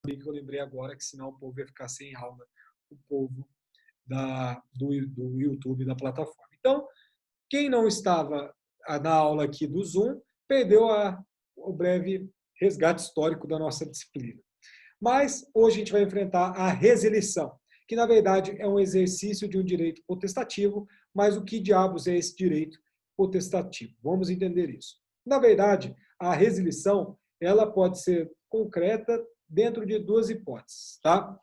que eu lembrei agora, que senão o povo ia ficar sem aula, o povo do YouTube, da plataforma. Então, quem não estava na aula aqui do Zoom, perdeu o breve resgate histórico da nossa disciplina. Mas hoje a gente vai enfrentar a resilição, que na verdade é um exercício de um direito potestativo, mas o que diabos é esse direito potestativo? Vamos entender isso. Na verdade, a resilição, ela pode ser concreta dentro de duas hipóteses, tá?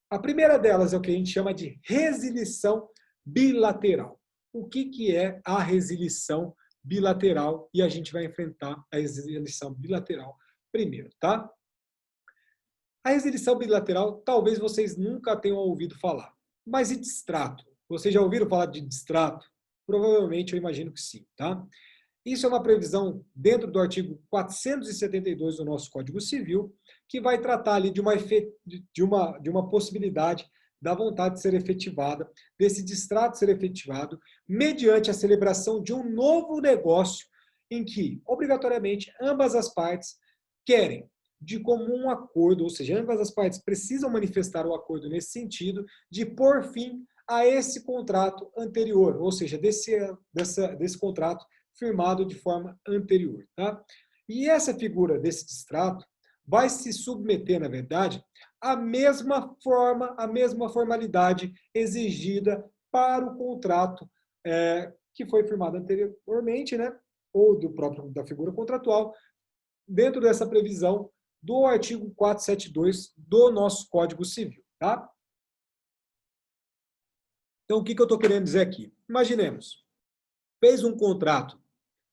A primeira delas é o que a gente chama de resilição bilateral. O que é a resilição bilateral? E a gente vai enfrentar a resilição bilateral primeiro, tá? A resilição bilateral, talvez vocês nunca tenham ouvido falar. Mas e distrato? Vocês já ouviram falar de distrato? Provavelmente eu imagino que sim, tá? Isso é uma previsão dentro do artigo 472 do nosso Código Civil, que vai tratar ali de uma possibilidade da vontade de ser efetivada, desse distrato ser efetivado, mediante a celebração de um novo negócio em que, obrigatoriamente, ambas as partes querem, de comum acordo, ou seja, ambas as partes precisam manifestar o acordo nesse sentido, de pôr fim a esse contrato anterior, ou seja, desse contrato firmado de forma anterior. Tá? E essa figura desse distrato vai se submeter, na verdade, à mesma forma, à mesma formalidade exigida para o contrato que foi firmado anteriormente, né? Ou da figura contratual, dentro dessa previsão do artigo 472 do nosso Código Civil. Tá? Então, o que eu estou querendo dizer aqui? Imaginemos, fez um contrato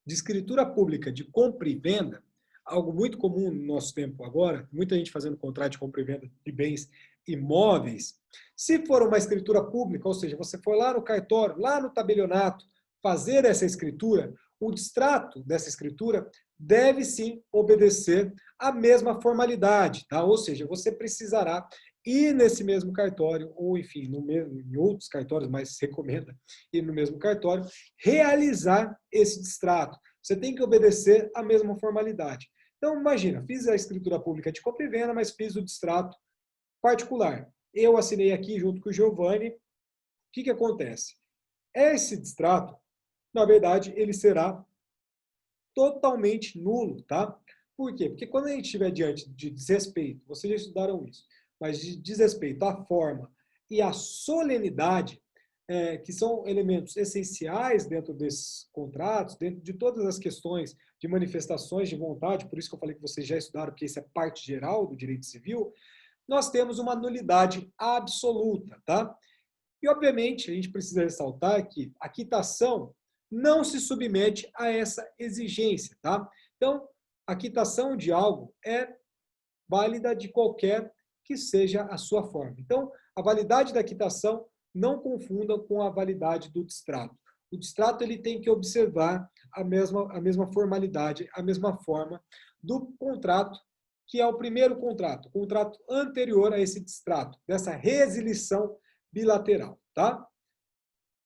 de escritura pública de compra e venda, algo muito comum no nosso tempo agora, muita gente fazendo contrato de compra e venda de bens imóveis. Se for uma escritura pública, ou seja, você for lá no cartório, lá no tabelionato, fazer essa escritura, o distrato dessa escritura deve sim obedecer à mesma formalidade, tá? Ou seja, você precisará ir nesse mesmo cartório, ou enfim, em outros cartórios, mas se recomenda ir no mesmo cartório, realizar esse distrato. Você tem que obedecer à mesma formalidade. Então, imagina, fiz a escritura pública de compra e venda, mas fiz o distrato particular. Eu assinei aqui junto com o Giovanni. O que acontece? Esse distrato, na verdade, ele será totalmente nulo, tá? Por quê? Porque quando a gente estiver diante de desrespeito, vocês já estudaram isso, mas de desrespeito à forma e à solenidade, que são elementos essenciais dentro desses contratos, dentro de todas as questões de manifestações de vontade, por isso que eu falei que vocês já estudaram, porque isso é parte geral do direito civil, nós temos uma nulidade absoluta, tá? E, obviamente, a gente precisa ressaltar que a quitação não se submete a essa exigência, tá? Então, a quitação de algo é válida de qualquer que seja a sua forma. Então, a validade da quitação não confunda com a validade do distrato. O distrato ele tem que observar a mesma formalidade, a mesma forma do contrato, que é o primeiro contrato, o contrato anterior a esse distrato, dessa resilição bilateral, tá?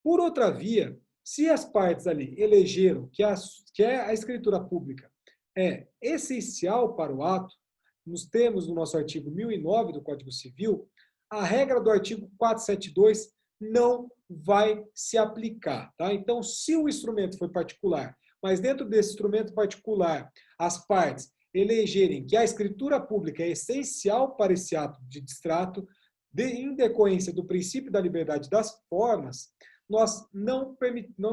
Por outra via, se as partes ali elegeram que a escritura pública é essencial para o ato, nos termos do nosso artigo 1009 do Código Civil, a regra do artigo 472 não vai se aplicar. Tá? Então, se o instrumento for particular, mas dentro desse instrumento particular, as partes elegerem que a escritura pública é essencial para esse ato de distrato, em decorrência do princípio da liberdade das formas, nós não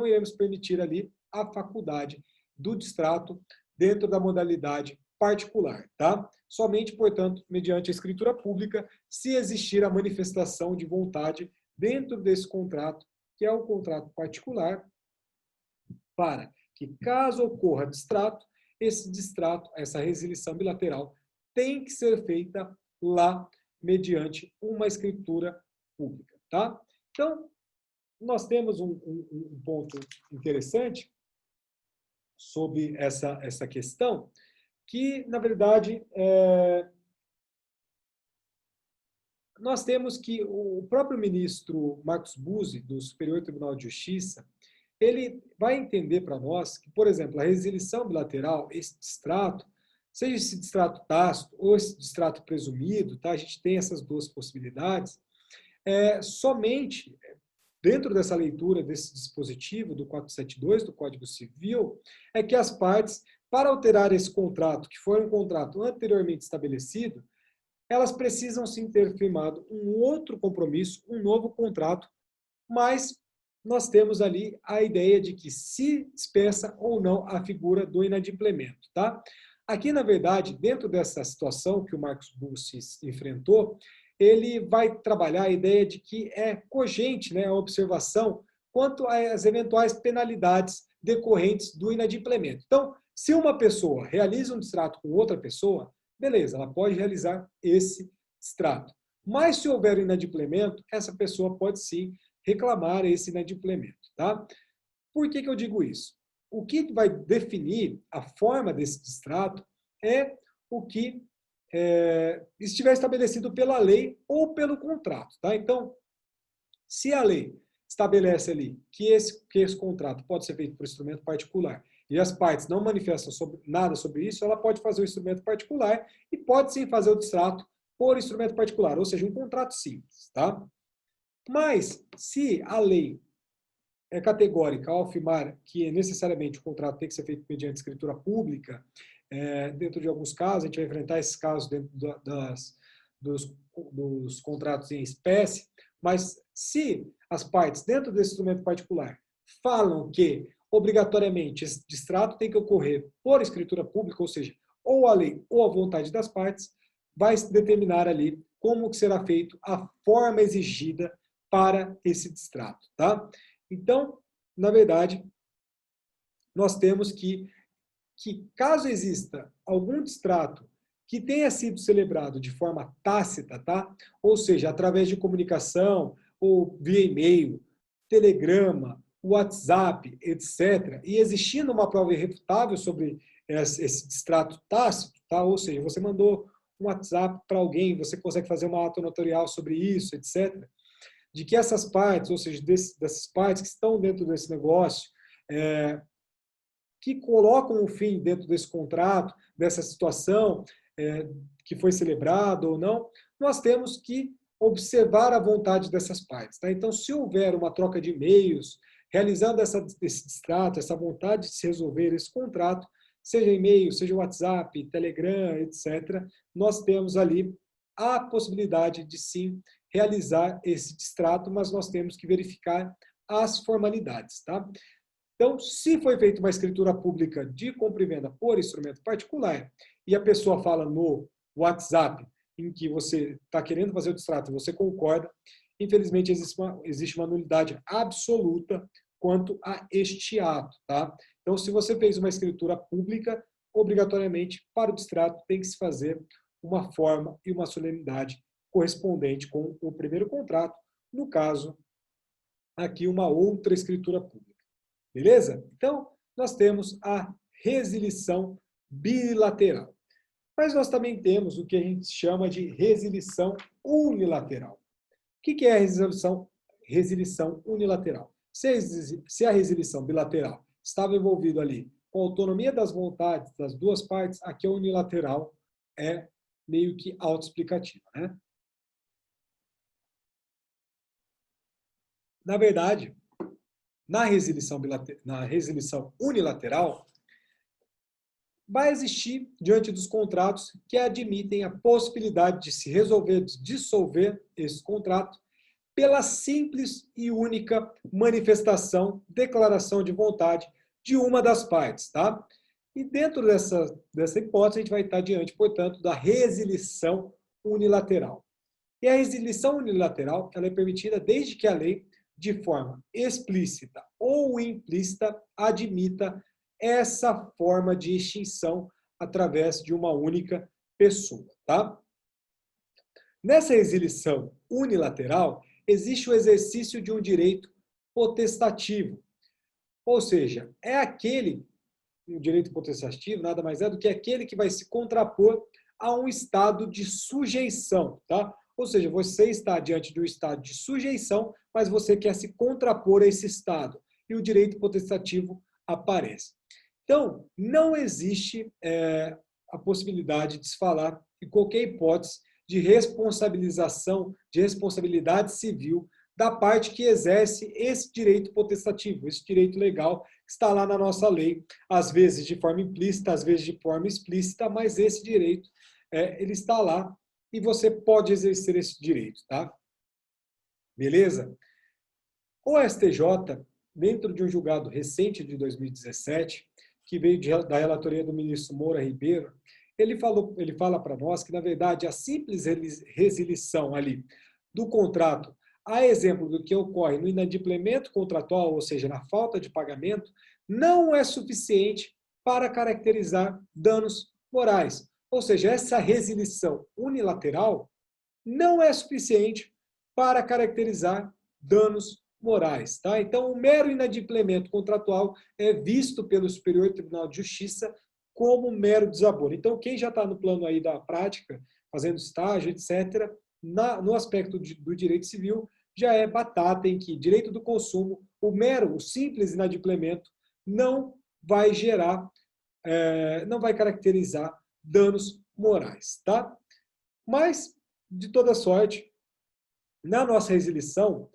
iremos permitir ali a faculdade do distrato dentro da modalidade particular, tá? Somente, portanto, mediante a escritura pública, se existir a manifestação de vontade dentro desse contrato, que é o contrato particular, para que, caso ocorra distrato, esse distrato, essa resilição bilateral, tem que ser feita lá mediante uma escritura pública, tá? Então, nós temos um ponto interessante sobre essa questão, que, na verdade, nós temos que o próprio ministro Marcos Buzzi, do Superior Tribunal de Justiça, ele vai entender para nós que, por exemplo, a resilição bilateral, esse distrato, seja esse distrato tácito ou esse distrato presumido, tá? A gente tem essas duas possibilidades, somente dentro dessa leitura desse dispositivo do 472 do Código Civil, é que as partes, para alterar esse contrato, que foi um contrato anteriormente estabelecido, elas precisam sim ter firmado um outro compromisso, um novo contrato, mas nós temos ali a ideia de que se dispensa ou não a figura do inadimplemento, tá? Aqui, na verdade, dentro dessa situação que o Marcos Bussi enfrentou, ele vai trabalhar a ideia de que é cogente, né, a observação quanto às eventuais penalidades decorrentes do inadimplemento. Então, se uma pessoa realiza um distrato com outra pessoa, beleza, ela pode realizar esse distrato. Mas se houver inadimplemento, essa pessoa pode sim reclamar esse inadimplemento, tá? Por que eu digo isso? O que vai definir a forma desse distrato é o que estiver estabelecido pela lei ou pelo contrato, tá? Então, se a lei estabelece ali que esse contrato pode ser feito por instrumento particular e as partes não manifestam nada sobre isso, ela pode fazer o instrumento particular e pode sim fazer o distrato por instrumento particular, ou seja, um contrato simples, tá? Mas, se a lei é categórica ao afirmar que necessariamente o contrato tem que ser feito mediante escritura pública, dentro de alguns casos, a gente vai enfrentar esses casos dentro dos contratos em espécie, mas se as partes, dentro desse instrumento particular, falam que obrigatoriamente esse distrato tem que ocorrer por escritura pública, ou seja, ou a lei ou a vontade das partes, vai determinar ali como que será feito a forma exigida para esse distrato, tá? Então, na verdade, nós temos que caso exista algum distrato que tenha sido celebrado de forma tácita, tá? Ou seja, através de comunicação, ou via e-mail, telegrama, WhatsApp, etc., e existindo uma prova irrefutável sobre esse distrato tácito, tá? Ou seja, você mandou um WhatsApp para alguém, você consegue fazer uma ata notarial sobre isso, etc., de que essas partes, ou seja, dessas partes que estão dentro desse negócio, que colocam um fim dentro desse contrato, dessa situação que foi celebrado ou não, nós temos que observar a vontade dessas partes. Tá? Então, se houver uma troca de e-mails, realizando esse distrato, essa vontade de se resolver esse contrato, seja e-mail, seja WhatsApp, Telegram, etc., nós temos ali a possibilidade de sim realizar esse distrato, mas nós temos que verificar as formalidades, tá? Então, se foi feita uma escritura pública de compra e venda por instrumento particular e a pessoa fala no WhatsApp em que você está querendo fazer o distrato e você concorda, infelizmente existe uma nulidade absoluta quanto a este ato, tá? Então, se você fez uma escritura pública, obrigatoriamente, para o distrato tem que se fazer uma forma e uma solenidade correspondente com o primeiro contrato, no caso, aqui uma outra escritura pública. Beleza? Então, nós temos a resilição bilateral. Mas nós também temos o que a gente chama de resilição unilateral. O que é a resilição unilateral? Se a resilição bilateral estava envolvida ali com a autonomia das vontades das duas partes, aqui a unilateral é meio que autoexplicativa, né? Na verdade, na resilição unilateral, vai existir, diante dos contratos, que admitem a possibilidade de se resolver, de dissolver esse contrato, pela simples e única manifestação, declaração de vontade de uma das partes, tá? E dentro dessa hipótese, a gente vai estar diante, portanto, da resilição unilateral. E a resilição unilateral, ela é permitida desde que a lei, de forma explícita ou implícita, admita essa forma de extinção através de uma única pessoa, tá? Nessa resilição unilateral, existe o exercício de um direito potestativo, ou seja, o direito potestativo nada mais é do que aquele que vai se contrapor a um estado de sujeição, tá? Ou seja, você está diante de um estado de sujeição, mas você quer se contrapor a esse estado, e o direito potestativo aparece. Então, não existe a possibilidade de se falar em qualquer hipótese de responsabilização, de responsabilidade civil da parte que exerce esse direito potestativo, esse direito legal que está lá na nossa lei, às vezes de forma implícita, às vezes de forma explícita, mas esse direito, ele está lá e você pode exercer esse direito, tá? Beleza? O STJ, dentro de um julgado recente de 2017, que veio da relatoria do ministro Moura Ribeiro, ele fala para nós que, na verdade, a simples resilição ali do contrato, a exemplo do que ocorre no inadimplemento contratual, ou seja, na falta de pagamento, não é suficiente para caracterizar danos morais. Ou seja, essa resilição unilateral não é suficiente para caracterizar danos morais. Tá? Então, o mero inadimplemento contratual é visto pelo Superior Tribunal de Justiça como mero desabono. Então, quem já está no plano aí da prática, fazendo estágio, etc., no aspecto do direito civil, já é batata em que direito do consumo, o simples inadimplemento, não vai gerar, não vai caracterizar danos morais. Tá? Mas, de toda sorte, na nossa resilição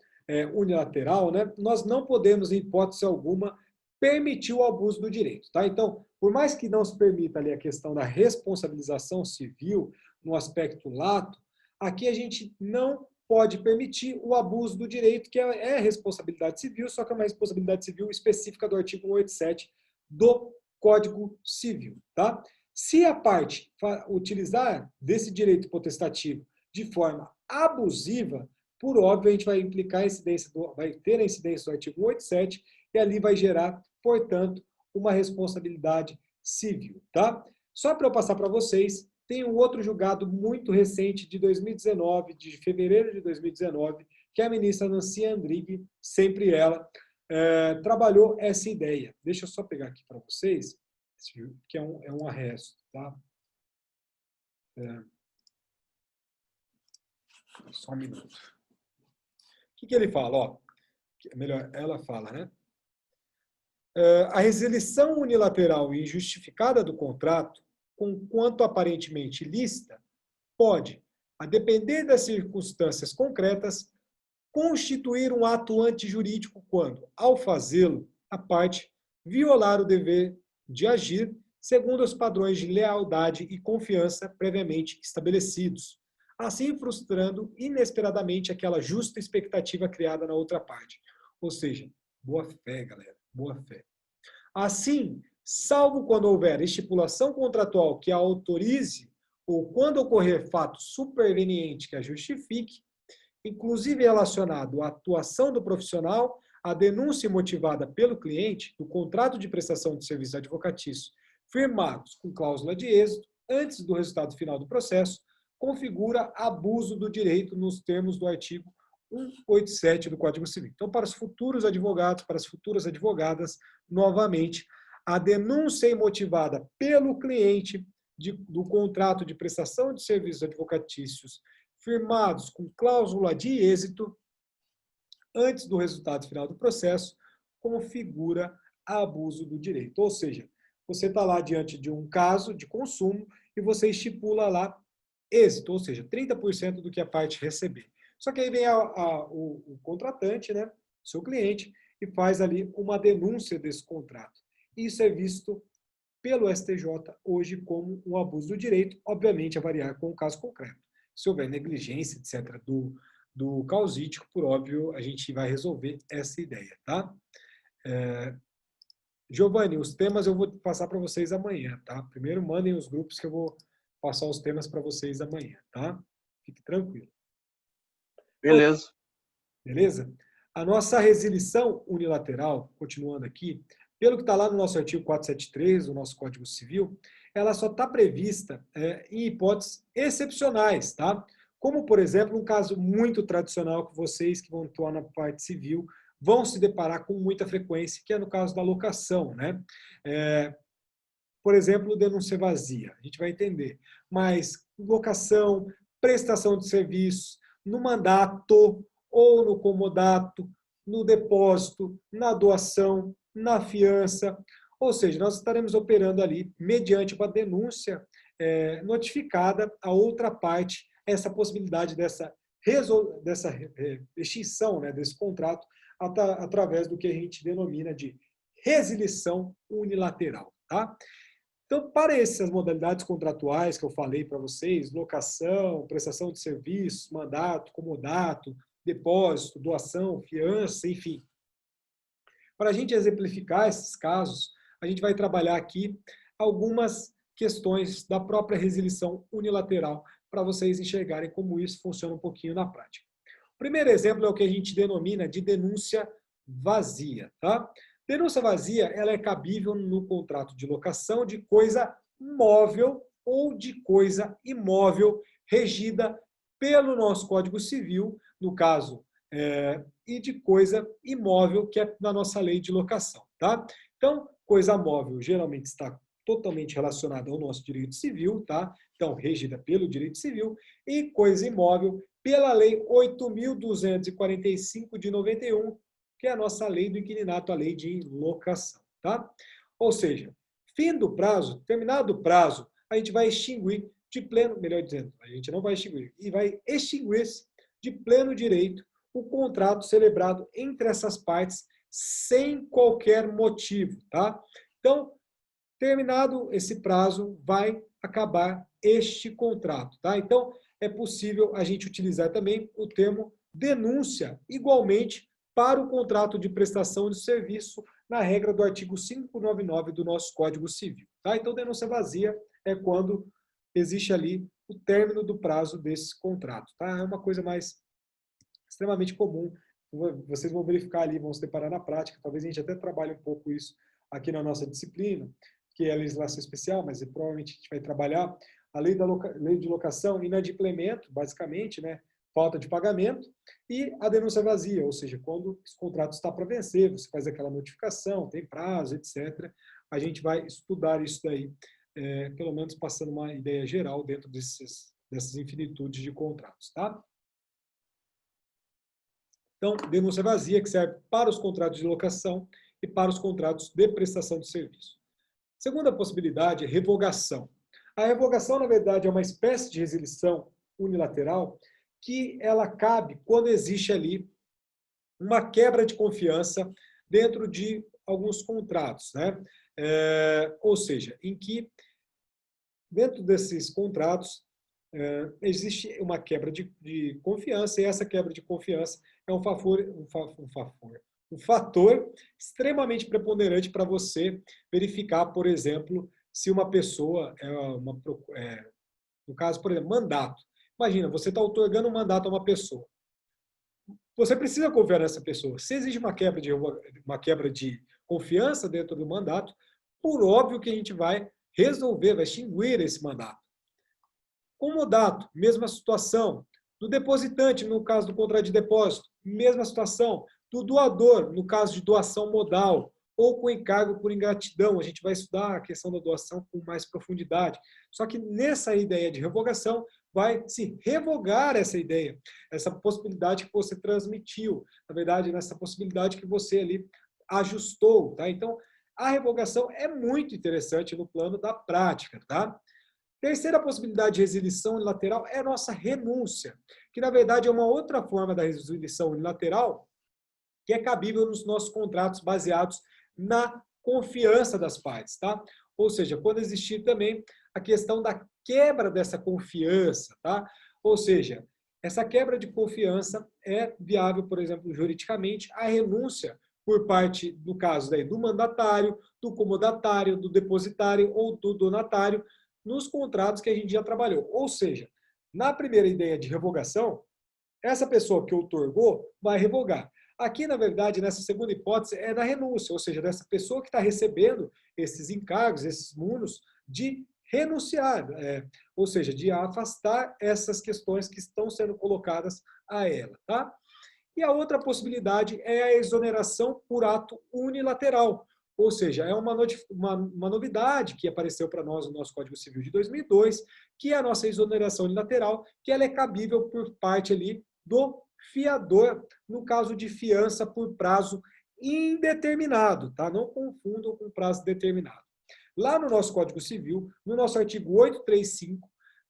unilateral, né, nós não podemos, em hipótese alguma, permitir o abuso do direito. Tá? Então, por mais que não se permita ali a questão da responsabilização civil no aspecto lato, aqui a gente não pode permitir o abuso do direito, que é responsabilidade civil, só que é uma responsabilidade civil específica do artigo 187 do Código Civil. Tá? Se a parte utilizar desse direito potestativo de forma abusiva, por óbvio, a gente vai implicar vai ter a incidência do artigo 187 e ali vai gerar, portanto, uma responsabilidade civil. Tá? Só para eu passar para vocês, tem um outro julgado muito recente de 2019, de fevereiro de 2019, que a ministra Nancy Andrighi, sempre ela, trabalhou essa ideia. Deixa eu só pegar aqui para vocês, que é um arresto. Tá? Só um minuto. O que ele fala? Ó, melhor, ela fala, né? A resilição unilateral e injustificada do contrato, conquanto aparentemente ilícita, pode, a depender das circunstâncias concretas, constituir um ato antijurídico quando, ao fazê-lo, a parte violar o dever de agir segundo os padrões de lealdade e confiança previamente estabelecidos, assim frustrando inesperadamente aquela justa expectativa criada na outra parte. Ou seja, boa fé, galera, boa fé. Assim, salvo quando houver estipulação contratual que a autorize ou quando ocorrer fato superveniente que a justifique, inclusive relacionado à atuação do profissional, a denúncia motivada pelo cliente do contrato de prestação de serviço advocatício firmados com cláusula de êxito antes do resultado final do processo, configura abuso do direito nos termos do artigo 187 do Código Civil. Então, para os futuros advogados, para as futuras advogadas, novamente, a denúncia imotivada pelo cliente do contrato de prestação de serviços advocatícios firmados com cláusula de êxito antes do resultado final do processo, configura abuso do direito. Ou seja, você está lá diante de um caso de consumo e você estipula lá êxito, ou seja, 30% do que a parte receber. Só que aí vem o contratante, né, seu cliente, e faz ali uma denúncia desse contrato. Isso é visto pelo STJ hoje como um abuso do direito, obviamente a variar com o caso concreto. Se houver negligência, etc., do causídico, por óbvio, a gente vai resolver essa ideia, tá? Giovanni, os temas eu vou passar para vocês amanhã, tá? Primeiro mandem os grupos que eu vou passar os temas para vocês amanhã, tá? Fique tranquilo. Beleza. Beleza? A nossa resilição unilateral, continuando aqui, pelo que está lá no nosso artigo 473 do nosso Código Civil, ela só está prevista em hipóteses excepcionais, tá? Como, por exemplo, um caso muito tradicional que vocês que vão atuar na parte civil vão se deparar com muita frequência, que é no caso da locação, né? Por exemplo, denúncia vazia, a gente vai entender. Mas locação, prestação de serviços, no mandato ou no comodato, no depósito, na doação, na fiança. Ou seja, nós estaremos operando ali mediante uma denúncia notificada a outra parte essa possibilidade dessa extinção, né, desse contrato através do que a gente denomina de resilição unilateral. Tá? Então, para essas modalidades contratuais que eu falei para vocês, locação, prestação de serviços, mandato, comodato, depósito, doação, fiança, enfim. Para a gente exemplificar esses casos, a gente vai trabalhar aqui algumas questões da própria resilição unilateral para vocês enxergarem como isso funciona um pouquinho na prática. O primeiro exemplo é o que a gente denomina de denúncia vazia. Tá? Denúncia vazia ela é cabível no contrato de locação de coisa móvel ou de coisa imóvel regida pelo nosso Código Civil, no caso, e de coisa imóvel, que é na nossa lei de locação. Tá? Então, coisa móvel geralmente está totalmente relacionada ao nosso direito civil, tá? Então, regida pelo direito civil, e coisa imóvel pela Lei 8.245 de 91, que é a nossa lei do inquilinato, a lei de locação. Tá? Ou seja, fim do prazo, terminado o prazo, a gente vai extinguir de pleno, melhor dizendo, a gente não vai extinguir, e vai extinguir de pleno direito o contrato celebrado entre essas partes sem qualquer motivo. Tá? Então, terminado esse prazo, vai acabar este contrato. Tá? Então, é possível a gente utilizar também o termo denúncia, igualmente, para o contrato de prestação de serviço, na regra do artigo 599 do nosso Código Civil. Tá? Então, denúncia vazia é quando existe ali o término do prazo desse contrato. Tá? É uma coisa mais extremamente comum. Vocês vão verificar ali, vão se deparar na prática. Talvez a gente até trabalhe um pouco isso aqui na nossa disciplina, que é a legislação especial, mas provavelmente a gente vai trabalhar a lei de locação, inadimplemento, basicamente, né? Falta de pagamento, e a denúncia vazia, ou seja, quando esse contrato está para vencer, você faz aquela notificação, tem prazo, etc. A gente vai estudar isso daí, pelo menos passando uma ideia geral dentro dessas infinitudes de contratos. Tá? Então, denúncia vazia, que serve para os contratos de locação e para os contratos de prestação de serviço. Segunda possibilidade é revogação. A revogação, na verdade, é uma espécie de resilição unilateral que ela cabe quando existe ali uma quebra de confiança dentro de alguns contratos, né? Ou seja, em que dentro desses contratos existe uma quebra de confiança, e essa quebra de confiança é um fator extremamente preponderante para você verificar, por exemplo, se uma pessoa no caso, por exemplo, mandato. Imagina, você está otorgando um mandato a uma pessoa. Você precisa confiar nessa pessoa. Se existe uma quebra de confiança dentro do mandato, por óbvio que a gente vai resolver, vai extinguir esse mandato. Comodato, mesma situação. Do depositante, no caso do contrato de depósito, mesma situação. Do doador, no caso de doação modal, ou com encargo por ingratidão. A gente vai estudar a questão da doação com mais profundidade. Só que nessa ideia de revogação, vai se revogar essa ideia, essa possibilidade que você transmitiu. Na verdade, nessa possibilidade que você ali ajustou. Tá? Então, a revogação é muito interessante no plano da prática. Tá? Terceira possibilidade de resilição unilateral é a nossa renúncia, que na verdade é uma outra forma da resilição unilateral que é cabível nos nossos contratos baseados na confiança das partes. Tá? Ou seja, quando existir também a questão da quebra dessa confiança. Tá? Ou seja, essa quebra de confiança é viável, por exemplo, juridicamente, a renúncia por parte, no caso daí, do mandatário, do comodatário, do depositário ou do donatário, nos contratos que a gente já trabalhou. Ou seja, na primeira ideia de revogação, essa pessoa que outorgou vai revogar. Aqui, na verdade, nessa segunda hipótese, é da renúncia, ou seja, dessa pessoa que está recebendo esses encargos, esses munos, de renunciar, ou seja, de afastar essas questões que estão sendo colocadas a ela. Tá? E a outra possibilidade é a exoneração por ato unilateral, ou seja, é uma novidade que apareceu para nós no nosso Código Civil de 2002, que é a nossa exoneração unilateral, que ela é cabível por parte ali do fiador, no caso de fiança por prazo indeterminado, tá? Não confundam com prazo determinado. Lá no nosso Código Civil, no nosso artigo 835,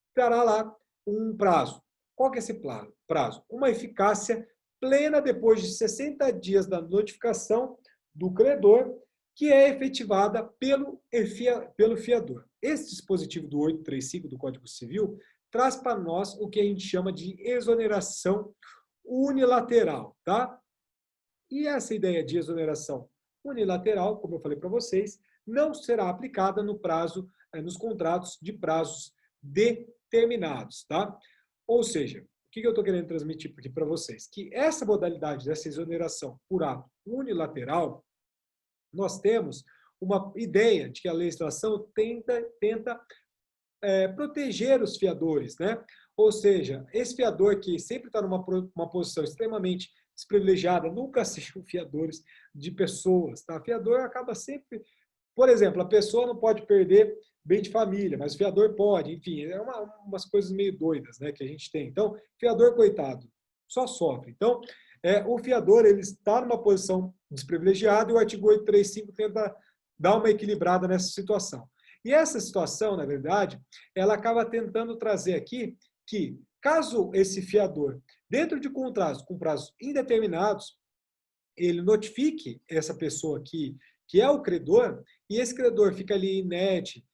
estará lá um prazo. Qual que é esse prazo? Uma eficácia plena depois de 60 dias da notificação do credor, que é efetivada pelo fiador. Esse dispositivo do 835 do Código Civil traz para nós o que a gente chama de exoneração unilateral, tá? E essa ideia de exoneração unilateral, como eu falei para vocês, não será aplicada no prazo, nos contratos de prazos determinados, tá? Ou seja, o que eu estou querendo transmitir aqui para vocês? Que essa modalidade dessa exoneração por ato unilateral, nós temos uma ideia de que a legislação tenta proteger os fiadores, né? Ou seja, esse fiador que sempre está numa posição extremamente desprivilegiada, nunca sejam fiadores de pessoas, tá? Fiador acaba sempre, por exemplo, a pessoa não pode perder bem de família, mas o fiador pode, enfim, é umas coisas meio doidas, né, que a gente tem. Então, fiador, coitado, só sofre. Então, o fiador, ele está numa posição desprivilegiada e o artigo 835 tenta dar uma equilibrada nessa situação. E essa situação, na verdade, ela acaba tentando trazer aqui que, caso esse fiador, dentro de contratos com prazos indeterminados, ele notifique essa pessoa que é o credor, e esse credor fica ali inerte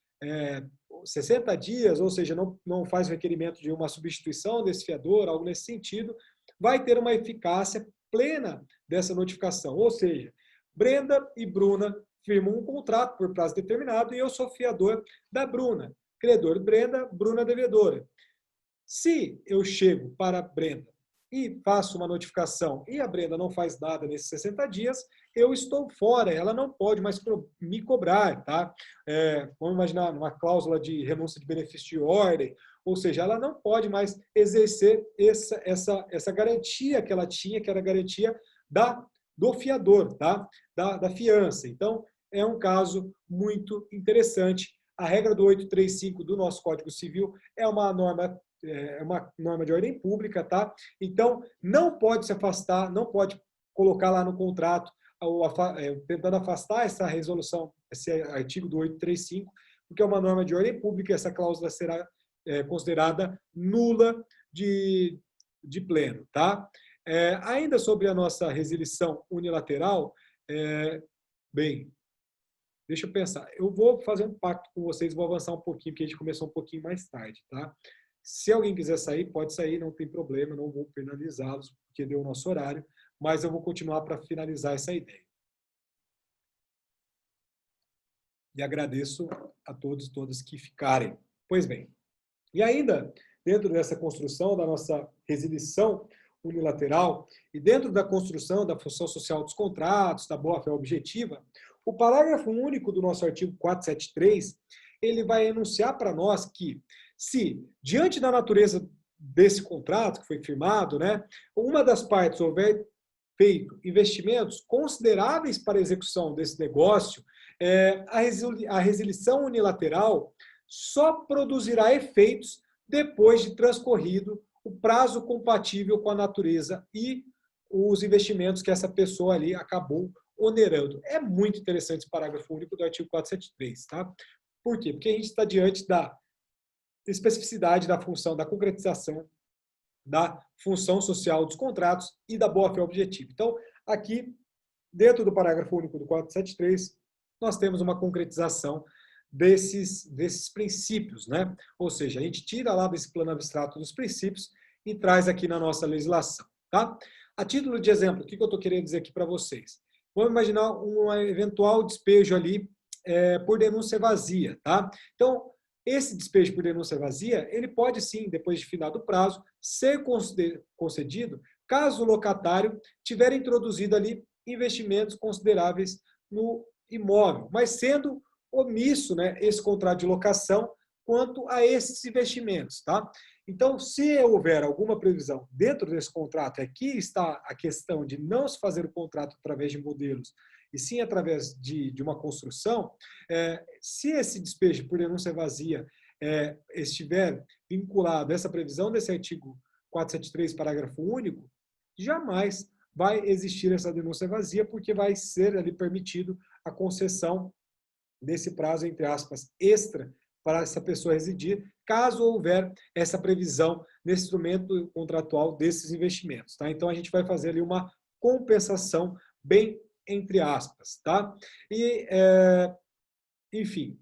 60 dias, ou seja, não faz o requerimento de uma substituição desse fiador, algo nesse sentido, vai ter uma eficácia plena dessa notificação. Ou seja, Brenda e Bruna firmam um contrato por prazo determinado e eu sou fiador da Bruna. Credor Brenda, Bruna devedora. Se eu chego para a Brenda e faço uma notificação e a Brenda não faz nada nesses 60 dias, eu estou fora, ela não pode mais me cobrar, tá? Vamos imaginar uma cláusula de renúncia de benefício de ordem, ou seja, ela não pode mais exercer essa garantia que ela tinha, que era a garantia do fiador, tá? Da fiança. Então, é um caso muito interessante. A regra do 835 do nosso Código Civil é uma norma de ordem pública, tá? Então, não pode se afastar, não pode colocar lá no contrato, tentando afastar essa resolução, esse artigo do 835, porque é uma norma de ordem pública e essa cláusula será considerada nula de pleno, tá? Ainda sobre a nossa resilição unilateral, bem, deixa eu pensar. Eu vou fazer um pacto com vocês, vou avançar um pouquinho, porque a gente começou um pouquinho mais tarde, tá? Se alguém quiser sair, pode sair, não tem problema, não vou penalizá-los, porque deu o nosso horário, mas eu vou continuar para finalizar essa ideia. E agradeço a todos e todas que ficarem. Pois bem, e ainda, dentro dessa construção da nossa resilição unilateral e dentro da construção da função social dos contratos, da boa-fé objetiva, o parágrafo único do nosso artigo 473, ele vai enunciar para nós que, se, diante da natureza desse contrato que foi firmado, né, uma das partes houver feito investimentos consideráveis para a execução desse negócio, a resilição unilateral só produzirá efeitos depois de transcorrido o prazo compatível com a natureza e os investimentos que essa pessoa ali acabou onerando. É muito interessante esse parágrafo único do artigo 473, tá? Por quê? Porque a gente está diante da especificidade da função da concretização da função social dos contratos e da boa-fé objetiva. Então, aqui, dentro do parágrafo único do 473, nós temos uma concretização desses princípios, né? Ou seja, a gente tira lá desse plano abstrato dos princípios e traz aqui na nossa legislação, tá? A título de exemplo, o que eu estou querendo dizer aqui para vocês? Vamos imaginar um eventual despejo ali por denúncia vazia, tá? Então, esse despejo por denúncia vazia, ele pode sim, depois de finado o prazo, ser concedido caso o locatário tiver introduzido ali investimentos consideráveis no imóvel, mas sendo omisso, né, esse contrato de locação quanto a esses investimentos, tá? Então, se houver alguma previsão dentro desse contrato, aqui está a questão de não se fazer o contrato através de modelos, e sim através de uma construção, se esse despejo por denúncia vazia estiver vinculado a essa previsão desse artigo 473, parágrafo único, jamais vai existir essa denúncia vazia, porque vai ser ali permitido a concessão desse prazo, entre aspas, extra para essa pessoa residir, caso houver essa previsão nesse instrumento contratual desses investimentos. Tá? Então, a gente vai fazer ali uma compensação bem entre aspas. Tá? E, enfim,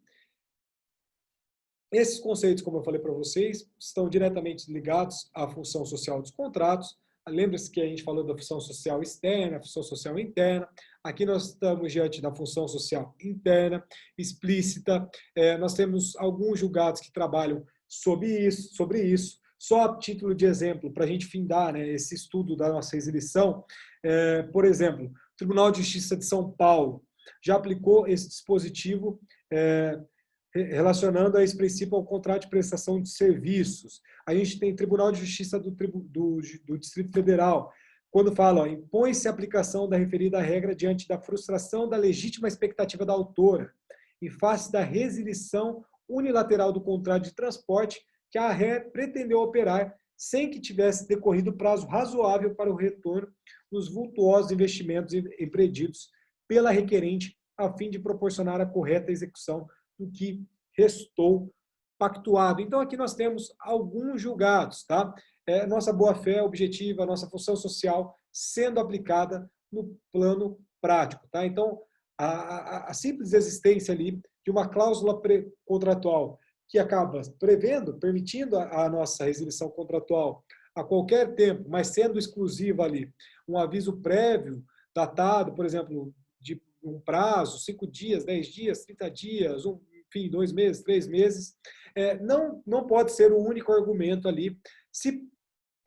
esses conceitos, como eu falei para vocês, estão diretamente ligados à função social dos contratos. Lembre-se que a gente falou da função social externa, função social interna. Aqui nós estamos diante da função social interna, explícita. Nós temos alguns julgados que trabalham sobre isso. Só a título de exemplo, para a gente findar, né, esse estudo da nossa resilição, por exemplo, o Tribunal de Justiça de São Paulo já aplicou esse dispositivo relacionando a esse princípio ao contrato de prestação de serviços. A gente tem Tribunal de Justiça do Distrito Federal, quando fala, impõe-se a aplicação da referida regra diante da frustração da legítima expectativa da autora, em face da resilição unilateral do contrato de transporte que a ré pretendeu operar sem que tivesse decorrido prazo razoável para o retorno dos vultuosos investimentos empreendidos pela requerente, a fim de proporcionar a correta execução do que restou pactuado. Então, aqui nós temos alguns julgados, tá? Nossa boa-fé objetiva, nossa função social sendo aplicada no plano prático, tá? Então, a simples existência ali de uma cláusula contratual que acaba prevendo, permitindo a nossa resilição contratual a qualquer tempo, mas sendo exclusiva ali, um aviso prévio, datado, por exemplo, de um prazo, 5 dias, 10 dias, 30 dias, enfim, 2 meses, 3 meses, não pode ser o único argumento ali se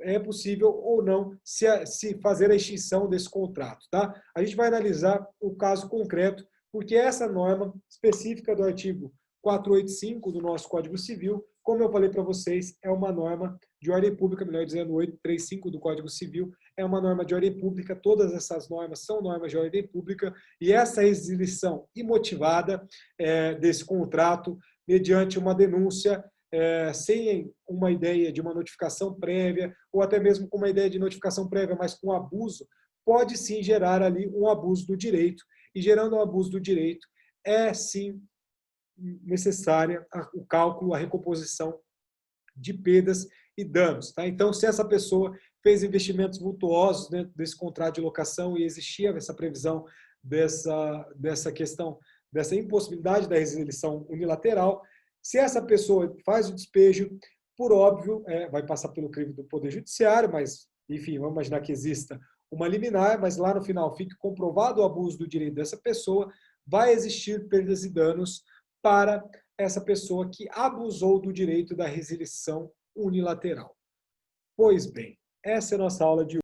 é possível ou não se fazer a extinção desse contrato. Tá? A gente vai analisar o caso concreto, porque essa norma específica do artigo 485 do nosso Código Civil, como eu falei para vocês, é uma norma de ordem pública, melhor dizendo, 835 do Código Civil, é uma norma de ordem pública, todas essas normas são normas de ordem pública, e essa resilição imotivada desse contrato, mediante uma denúncia, sem uma ideia de uma notificação prévia, ou até mesmo com uma ideia de notificação prévia, mas com abuso, pode sim gerar ali um abuso do direito, e gerando um abuso do direito, é sim necessária o cálculo, a recomposição de perdas e danos. Tá? Então, se essa pessoa fez investimentos vultuosos dentro desse contrato de locação e existia essa previsão dessa questão, dessa impossibilidade da resilição unilateral, se essa pessoa faz o despejo, por óbvio, vai passar pelo crivo do Poder Judiciário, mas, enfim, vamos imaginar que exista uma liminar, mas lá no final fique comprovado o abuso do direito dessa pessoa, vai existir perdas e danos para essa pessoa que abusou do direito da resilição unilateral. Pois bem, essa é a nossa aula de hoje.